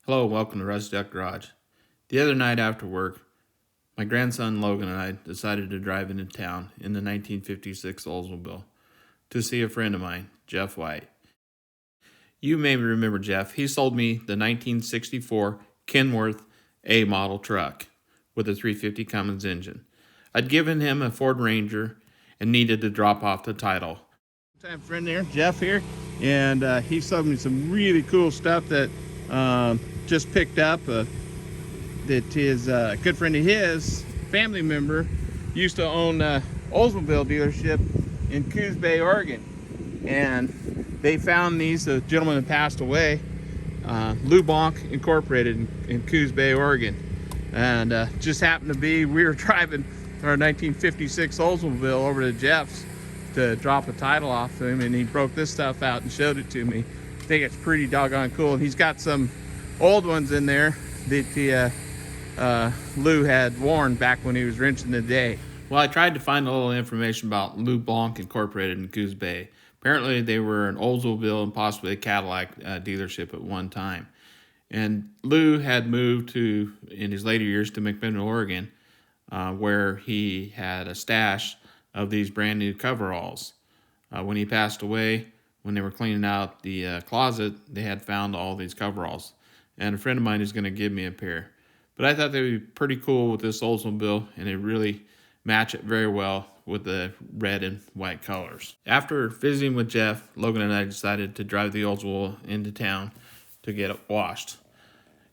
Hello, welcome to Rust Duck Garage. The other night after work, my grandson Logan and I decided to drive into town in the 1956 Oldsmobile to see a friend of mine, Jeff White. You may remember Jeff. He sold me the 1964 Kenworth A model truck with a 350 Cummins engine. I'd given him a Ford Ranger and needed to drop off the title. Time friend there, Jeff here, and he sold me some really cool stuff that just picked up that his good friend of his, family member, used to own Oldsmobile dealership in Coos Bay, Oregon. And they found these, the gentleman that passed away, Lou Bonk Incorporated in Coos Bay, Oregon. And just happened to be, we were driving our 1956 Oldsmobile over to Jeff's to drop a title off to him, and he broke this stuff out and showed it to me. I think it's pretty doggone cool. And he's got some old ones in there that Lou had worn back when he was wrenching the day. Well, I tried to find a little information about Lou Blanc Incorporated in Coos Bay. Apparently they were an Oldsmobile and possibly a Cadillac dealership at one time. And Lou had moved in his later years to McMinnville, Oregon, where he had a stash of these brand new coveralls. When he passed away, when they were cleaning out the closet, they had found all these coveralls. And a friend of mine is going to give me a pair. But I thought they would be pretty cool with this Oldsmobile, and they really match it very well with the red and white colors. After visiting with Jeff, Logan and I decided to drive the Oldsmobile into town to get it washed.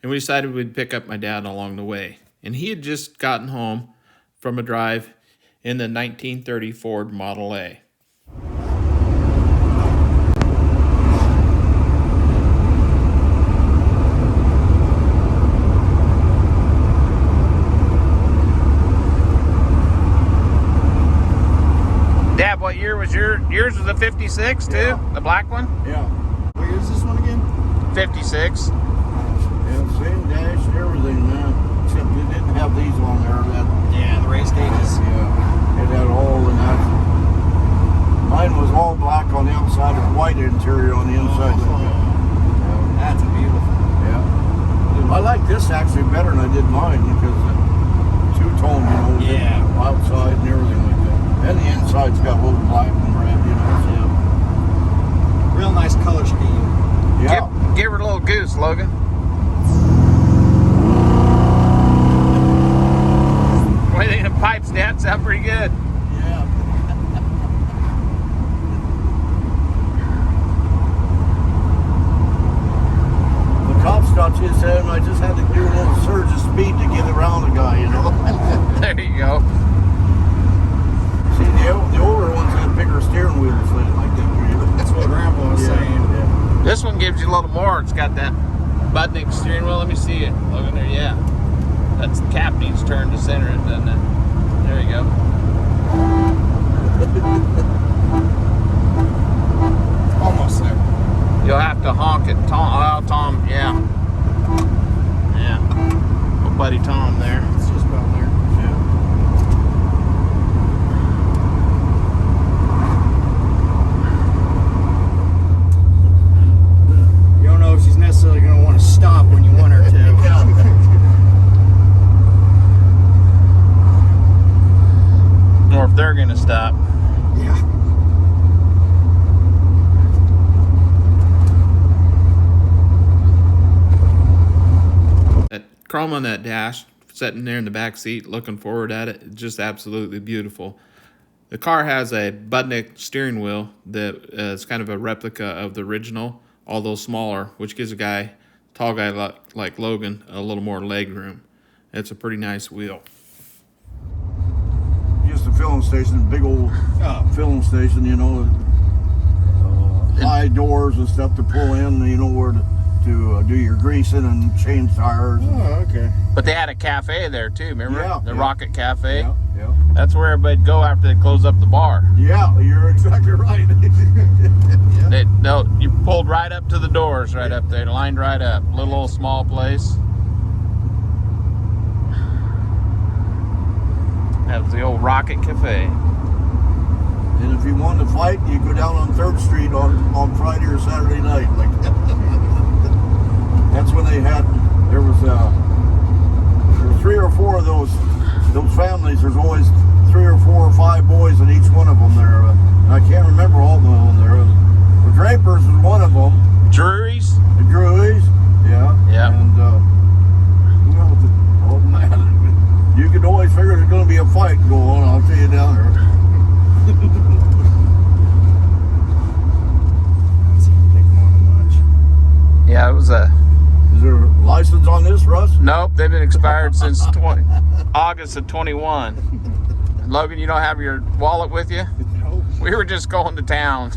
And we decided we'd pick up my dad along the way. And he had just gotten home from a drive in the 1930 Ford Model A. Dad, what year was yours? Was a 56 too? Yeah. The black one? Yeah. What year is this one again? 56. Yeah, same dash and everything, man. Except it didn't have these on there. Yeah, the race gauges. Yeah, it had all in that. Mine was all black on the outside and white interior on the inside. Yeah. That's beautiful. Yeah. I like this actually better than I did mine because two-tone, Yeah. outside and everything like that. And the inside's got a little black and red, Yeah. Real nice color scheme. Yeah. Give her a little goose, Logan. What do you think of the pipes, Dad? Sound pretty good. Yeah. The cop stopped his head and I just had to do a little surge of speed to get around the guy, There you go. See, the older ones had bigger steering wheels like that. That's what Grandpa was saying. Yeah. This one gives you a little more. It's got that Budnick steering wheel. Let me see it. Look in there, yeah. That's the cap needs turned to center it, doesn't it? There you go. Almost there. You'll have to honk it. Tom, yeah. Yeah. Oh, buddy Tom there. It's just about there. You don't know if she's necessarily going to want to stop when you want her to. Or if they're going to stop. Yeah. That chrome on that dash, sitting there in the back seat, looking forward at it, just absolutely beautiful. The car has a Budnick steering wheel that is kind of a replica of the original, although smaller, which gives tall guy like Logan, a little more leg room. It's a pretty nice wheel. Just a filling station, big old filling station, high doors and stuff to pull in, where to do your greasing and change tires. Oh, okay. But they had a cafe there too, remember? Yeah, the yeah. Rocket Cafe. Yeah, yeah. That's where everybody'd go after they close up the bar. Yeah, you're exactly right. You pulled right up to the doors right up there, lined right up. Little old small place. That was the old Rocket Cafe. And if you wanted to fight, you go down on 3rd Street on Friday or Saturday night. That's when they had, there were 3 or 4 of those families. There's always 3 or 4 or 5 boys in each one of them there. I can't remember all of them there. The Drapers was one of them. Drury's? The Drury's, yeah. Yeah. And who else? Oh man, you could always figure there's going to be a fight going on. I'll tell you down there. Yeah, it was a... Is there a license on this, Russ? Nope, they've been expired since August of 21. Logan, you don't have your wallet with you? Nope. We were just going to town,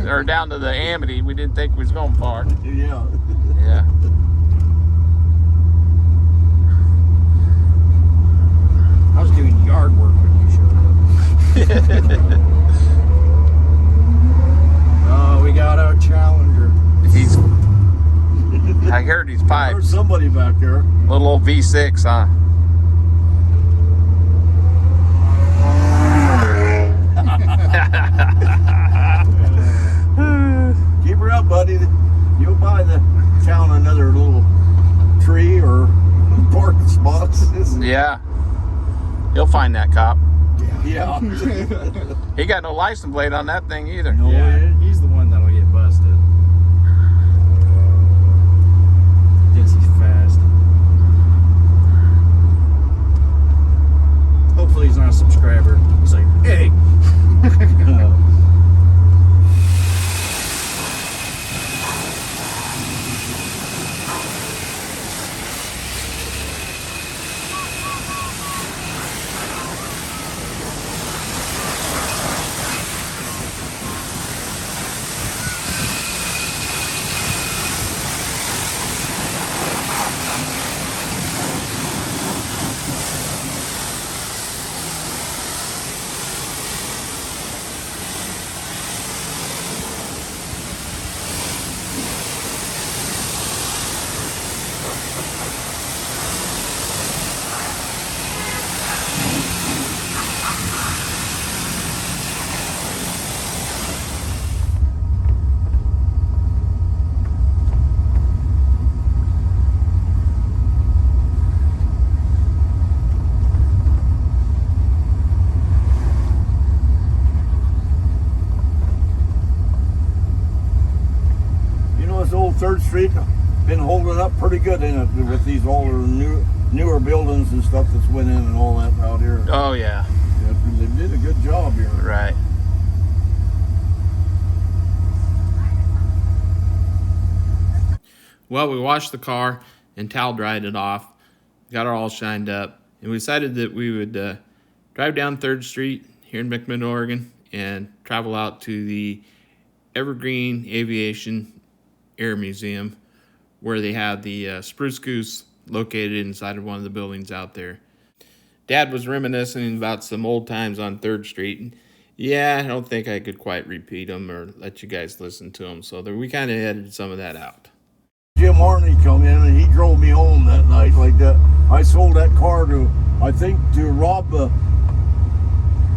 or down to the Amity. We didn't think we was going far. Yeah. Yeah. I was doing yard work when you showed up. Oh, we got our Challenger. I heard these There's pipes. somebody back there. Little old V6, huh? Keep her up, buddy. You'll buy the town another little tree or parking spots. Yeah. You'll find that cop. Yeah. He got no license plate on that thing either. No. Yeah, he's the one that'll get busted. Thinks he's fast. Hopefully he's not a subscriber. He's like, hey. Old 3rd Street been holding up pretty good in it with these older, newer buildings and stuff that's went in and all that out here. Oh, yeah. Yeah, they did a good job here. Right. Well, we washed the car and towel dried it off, got it all shined up, and we decided that we would drive down 3rd Street here in McMinn, Oregon, and travel out to the Evergreen Aviation Air Museum, where they have the Spruce Goose located inside of one of the buildings out there. Dad was reminiscing about some old times on 3rd Street. And yeah, I don't think I could quite repeat them or let you guys listen to them, so we kind of edited some of that out. Jim Harney come in and he drove me home that night like that. I sold that car to Rob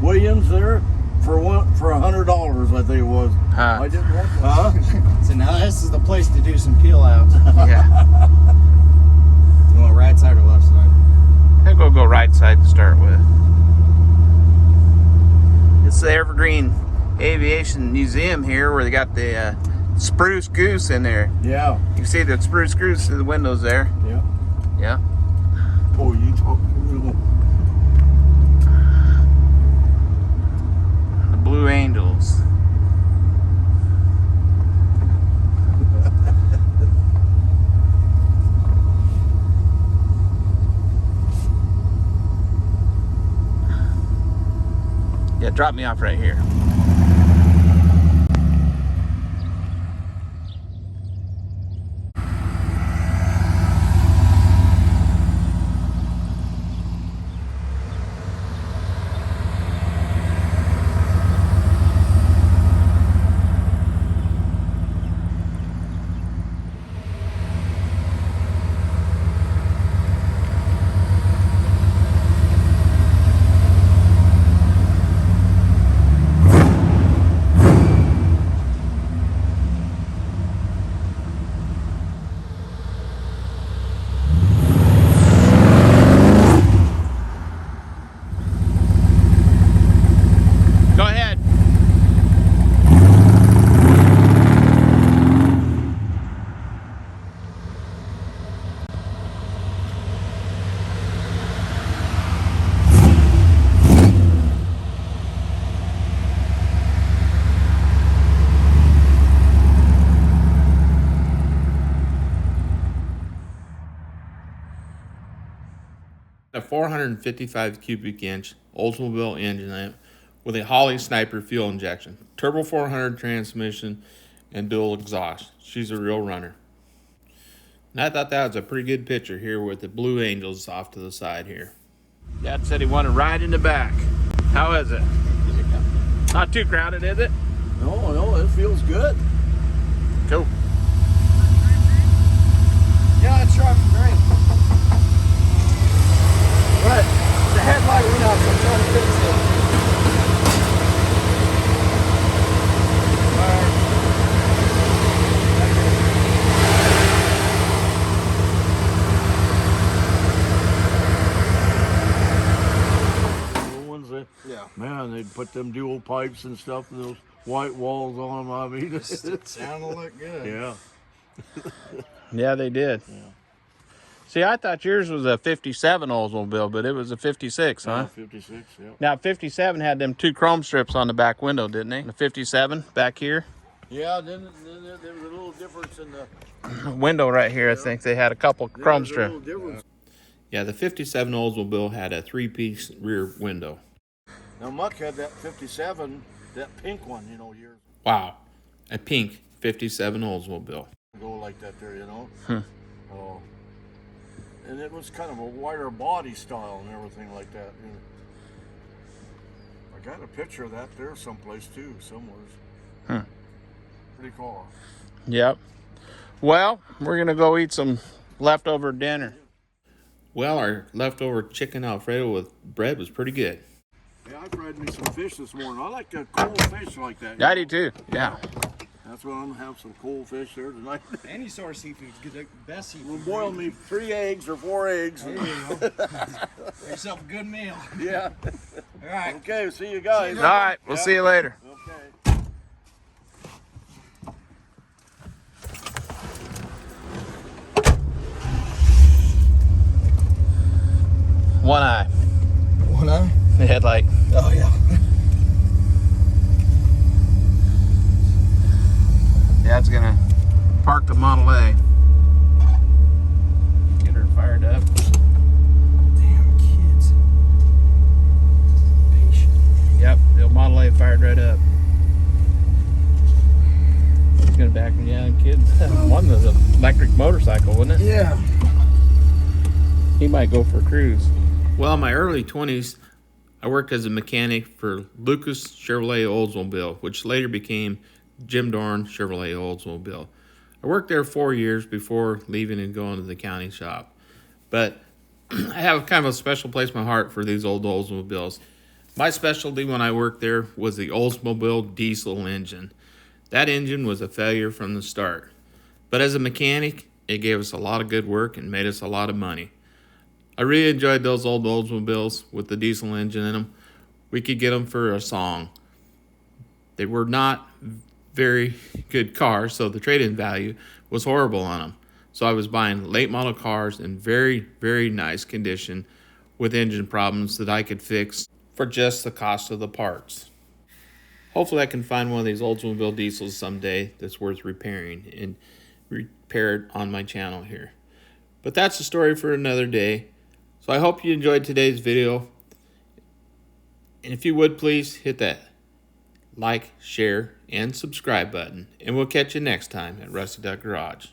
Williams there for $100, I think it was. Huh. I didn't want So now this is the place to do some peel outs. Yeah. You want right side or left side? I'm going to go right side to start with. It's the Evergreen Aviation Museum here where they got the Spruce Goose in there. Yeah. You can see the Spruce Goose through the windows there. Yeah. Yeah. Oh, you talk. The Blue Angels. Yeah, drop me off right here. A 455 cubic inch Oldsmobile engine with a Holley Sniper Fuel Injection, turbo 400 transmission, and dual exhaust. She's a real runner. And I thought that was a pretty good picture here with the Blue Angels off to the side here. Dad said he wanted to ride in the back. How is it? Not too crowded, is it? No, it feels good. Cool. Yeah, it's driving great. But the headlight went out, so I'm trying to fix it. The ones that, Yeah. man, they'd put them dual pipes and stuff and those white walls on them. I mean, It sounded look good. yeah. Yeah, they did. Yeah. See, I thought yours was a 57 Oldsmobile, but it was a 56, huh? 56, yeah. Now, 57 had them 2 chrome strips on the back window, didn't they? The 57 back here. Yeah, then there was a little difference in the Window right here, I think they had a couple chrome there was a strips. little difference. Yeah, the 57 Oldsmobile had a 3-piece rear window. Now Muck had that 57, that pink one, years Wow, a pink 57 Oldsmobile. ago like that there, Hmm. Oh. And it was kind of a wider body style and everything like that. I got a picture of that there someplace too, somewhere. Pretty cool. Yep. Well, we're gonna go eat some leftover dinner. Well, our leftover chicken Alfredo with bread was pretty good. Yeah, I fried me some fish this morning. I like that cold fish like that. I do too. Yeah. That's what I'm gonna have, some cold fish there tonight. Any sort of seafood's good. The best seafood. We'll boil me 3 eggs or 4 eggs. There you go. Have yourself a good meal. Yeah. All right. Okay, see you guys. All right, we'll see you later. Okay. One eye. One eye? The headlight. Oh, yeah. Dad's gonna park the Model A. Get her fired up. Damn kids. Patient. Yep, the Model A fired right up. He's gonna back me down, kid. One was an electric motorcycle, wasn't it? Yeah. He might go for a cruise. Well, in my early 20s, I worked as a mechanic for Lucas Chevrolet Oldsmobile, which later became Jim Dorn Chevrolet Oldsmobile. I worked there 4 years before leaving and going to the county shop. But I have kind of a special place in my heart for these old Oldsmobiles. My specialty when I worked there was the Oldsmobile diesel engine. That engine was a failure from the start. But as a mechanic, it gave us a lot of good work and made us a lot of money. I really enjoyed those old Oldsmobiles with the diesel engine in them. We could get them for a song. They were not very good cars, so the trade-in value was horrible on them. So I was buying late model cars in very, very nice condition with engine problems that I could fix for just the cost of the parts. Hopefully I can find one of these Oldsmobile diesels someday that's worth repairing and repair it on my channel here. But that's a story for another day. So I hope you enjoyed today's video. And if you would, please hit that like, share, and subscribe button. And we'll catch you next time at Rusty Duck Garage.